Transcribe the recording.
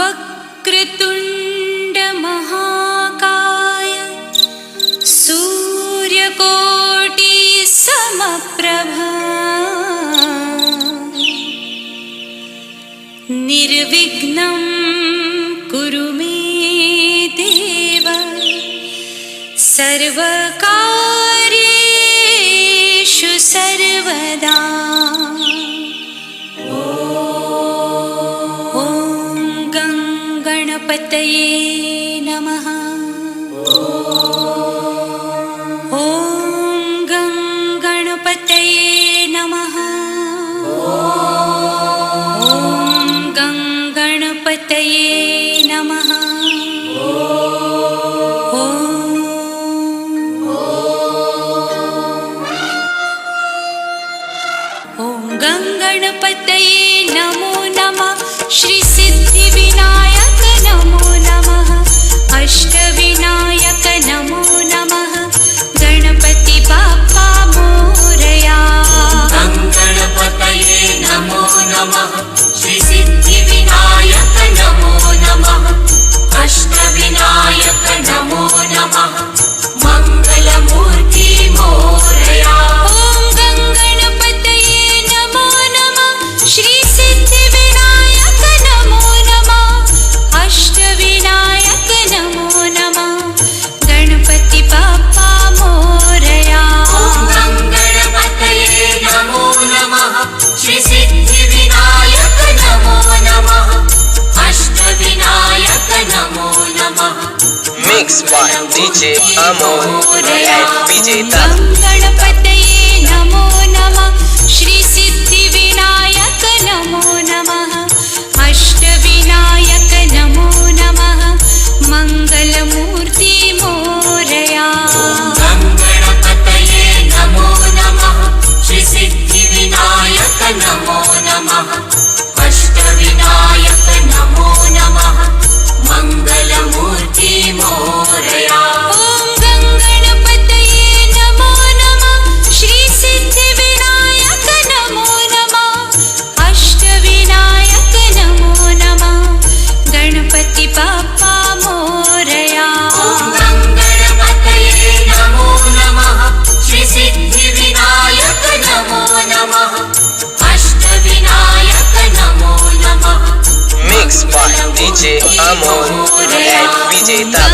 वक्रतुण्ड महाकाय सूर्यकोटि समप्रभा निर्विघ्नं कुरु मे देव सर्वकार्येषु सर्वदा। गणपतये नमः। ॐ गणपतये नमः। ॐ गणपतये नमः। ॐ गणपतये नमो नमः। श्री सिद्धिविनायक नमो नमः। अष्टविनायक नमो नमः। गणपति बाप्पा मोरया। गणपतये नमो नमः। श्री सिद्धिविनायक नमो नमः। अष्टविनायक नमो नमः। मंगलमूर्ति मोरया। ॐ गणपतये नमो नमः। श्री सिद्धिविनायक नमो नमः। अष्टविनायक नमो नमः। गणपति बाप्पा मोरया। गणपतये नमो नमः। श्री सिद्धिविनायक नमो नमः। अष्टविनायक नमो नमः। Mix by DJ Amol and Vijeta. गणपतये नमो नमः। श्री सिद्धिविनायक नमो नमः। अष्टविनायक नमो नमः। मंगलमूर्ति मोरया। गणपतये नमो नमः। श्री सिद्धिविनायक नमो नमः। अष्टविनायक नमो नमः। मंगलमूर्ति मोरया। ॐ गणपतये नमो नमः। श्री सिद्धिविनायक नमो नमः। अष्टविनायक नमो नमः। गणपति बाप्पा मोरया। गणपतये नमो नमः। श्री सिद्धिविनायक नमो नमः। अष्टविनायक नमो नमः। Mix by DJ Amol and Vijeta.